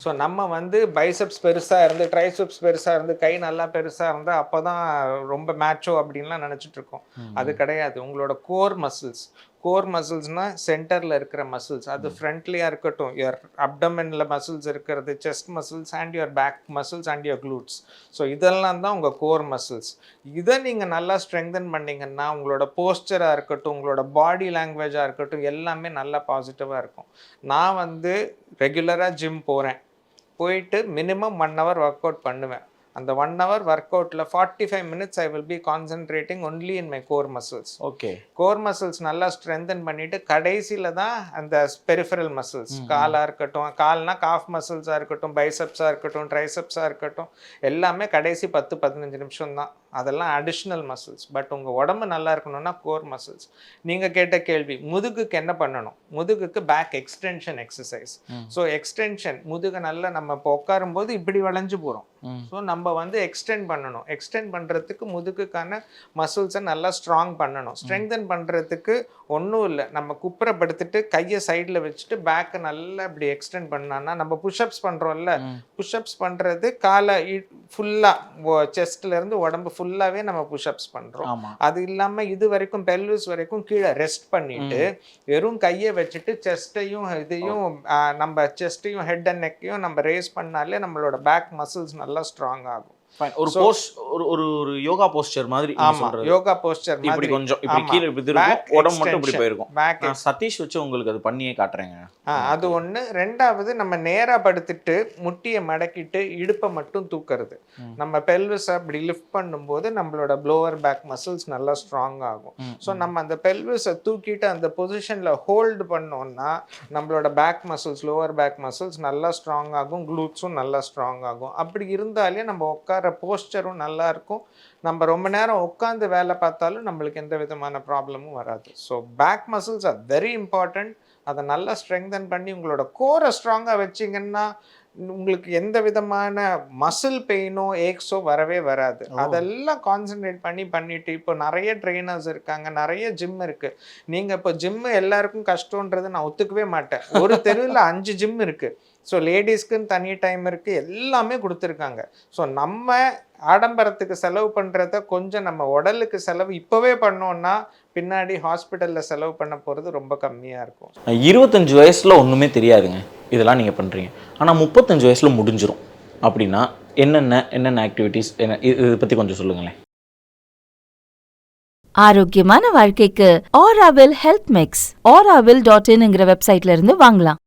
So நம்ம வந்து biceps பெருசாக இருந்து ட்ரைசெப்ஸ் பெருசாக இருந்து கை நல்லா பெருசாக இருந்தால் அப்போ தான் ரொம்ப மேட்சோ அப்படின்லாம் நினச்சிட்டு இருக்கோம். அது கிடையாது. உங்களோட கோர் மசில்ஸ்னால் சென்டரில் இருக்கிற மசில்ஸ். அது ஃப்ரண்ட்லியாக இருக்கட்டும், யுவர் அப்டமனில் மசில்ஸ் இருக்கிறது, chest muscles and your back muscles and your glutes. So இதெல்லாம் தான் உங்கள் கோர் மசில்ஸ். இதை நீங்கள் நல்லா ஸ்ட்ரெங்தன் பண்ணிங்கன்னா உங்களோட போஸ்டராக இருக்கட்டும், உங்களோட பாடி லாங்குவேஜாக இருக்கட்டும், எல்லாமே நல்லா பாசிட்டிவாக இருக்கும். நான் வந்து ரெகுலராக ஜிம் போகிறேன். போயிட்டு மினிமம் 1 hour ஒர்க் அவுட் பண்ணுவேன். அந்த 1 hour ஒர்க் அவுட்டில் 45 minutes I will be concentrating only in my core muscles. Okay, core muscles நல்லா ஸ்ட்ரென்தன் பண்ணிவிட்டு கடைசியில் தான் அந்த பெரிஃபரல் மசில்ஸ், காலாக இருக்கட்டும், கால்னா காஃப் மசில்ஸாக இருக்கட்டும், பைசெப்ஸாக இருக்கட்டும், ட்ரைசெப்ஸாக இருக்கட்டும், எல்லாமே கடைசி 10-15 நிமிஷம் தான். அதெல்லாம் அடிஷ்னல் மசில்ஸ். பட் உங்கள் உடம்பு நல்லா இருக்கணும்னா கோர் மசில்ஸ். நீங்கள் கேட்ட கேள்வி, முதுகுக்கு என்ன பண்ணணும்? முதுகுக்கு back extension exercise. So extension, முதுகு நல்லா நம்ம இப்போ உட்காரும்போது இப்படி வளைஞ்சு போகிறோம். ஸோ நம்ம வந்து எக்ஸ்டெண்ட் பண்ணணும். எக்ஸ்டெண்ட் பண்ணுறதுக்கு முதுகுக்கான மசில்ஸை நல்லா ஸ்ட்ராங் பண்ணணும். ஸ்ட்ரெங்தன் பண்ணுறதுக்கு ஒன்றும் இல்லை, நம்ம குப்புறப்படுத்திட்டு கையை சைடில் வச்சுட்டு பேக்கை நல்லா இப்படி எக்ஸ்டெண்ட் பண்ணோன்னா, நம்ம புஷ்அப்ஸ் பண்ணுறோம்ல, புஷ்அப்ஸ் பண்ணுறது காலை ஃபுல்லாக செஸ்ட்லேருந்து உடம்பு ஃபுல்லாகவே நம்ம புஷ்அப்ஸ் பண்ணுறோம். அது இல்லாமல் இது வரைக்கும் பெல்விஸ் வரைக்கும் கீழே ரெஸ்ட் பண்ணிவிட்டு வெறும் கையை வச்சுட்டு செஸ்ட்டையும் இதையும் நம்ம செஸ்ட்டையும் ஹெட் அண்ட் நெக்கையும் நம்ம ரேஸ் பண்ணாலே நம்மளோட பேக் மசில்ஸ் நல்லா ஸ்ட்ராங் ஆகும். ஒரு போஸ் ஒரு யோகா போஸ்டர் மாதிரி. ஆமா, யோகா போஸ்டர் இப்படி கொஞ்சம் இப்படி கீழ இப்படி இருக்கும், உடம்பு மட்டும் இப்படி போயிருக்கும். நான் சதீஷ் வச்சு உங்களுக்கு அது பண்ணியே காட்றேங்க. அது ஒண்ணு. ரெண்டாவது, நம்ம நேரா படுத்துட்டு முட்டியை மடக்கிட்டு இடுப்பை மட்டும் தூக்குறது. நம்ம பெல்விஸ் அப்படி லிஃப்ட் பண்ணும்போது நம்மளோட ப்ளோவர் பேக் மசில்ஸ் நல்லா ஸ்ட்ராங் ஆகும். ஸோ நம்ம அந்த பெல்விஸை தூக்கிட்டு அந்த பொசிஷன்ல ஹோல்டு பண்ணோம்னா நம்மளோட back muscles, lower back muscles நல்லா ஸ்ட்ராங் ஆகும், க்ளூட்ஸும் நல்லா ஸ்ட்ராங் ஆகும். அப்படி இருந்தாலே நம்ம உட்கார போஸ்டரும் நல்லா இருக்கும். நம்ம ரொம்ப நேரம் உட்காந்து வேலை பார்த்தாலும் நம்மளுக்கு எந்த விதமான ப்ராப்ளமும் வராது. So back muscles are very important. அதை நல்லா ஸ்ட்ரெங்தன் பண்ணி உங்களோட கோரை ஸ்ட்ராங்காக வச்சிங்கன்னா உங்களுக்கு எந்த விதமான மசில் பெயினோ ஏக்ஸோ வரவே வராது. அதெல்லாம் கான்சென்ட்ரேட் பண்ணிட்டு இப்போ நிறைய ட்ரெயினர்ஸ் இருக்காங்க, நிறைய ஜிம் இருக்கு. நீங்கள் இப்போ ஜிம்மு எல்லாருக்கும் கஷ்டன்றது நான் ஒத்துக்கவே மாட்டேன். ஒரு தெருவில் 5 ஜிம் இருக்கு. ஸோ லேடிஸ்க்குன்னு தனி டைம் இருக்குது, எல்லாமே கொடுத்துருக்காங்க. ஸோ நம்ம ஆடம்பரத்துக்கு செலவு பண்ணுறத கொஞ்சம் நம்ம உடலுக்கு செலவு இப்போவே பண்ணோன்னா பின்னாடி ஹாஸ்பிட்டலில் செலவு பண்ண போகிறது ரொம்ப கம்மியாக இருக்கும். 25 வயசில் ஒன்றுமே தெரியாதுங்க, இதெல்லாம் நீங்கள் பண்ணுறீங்க. ஆனால் 35 வயசில் முடிஞ்சிடும் அப்படின்னா என்னென்ன ஆக்டிவிட்டீஸ், இதை பற்றி கொஞ்சம் சொல்லுங்களேன். ஆரோக்கியமான வாழ்க்கைக்கு ஆராவில் ஹெல்த் மிக்ஸ் auravil.in வெப்சைட்ல இருந்து வாங்கலாம்.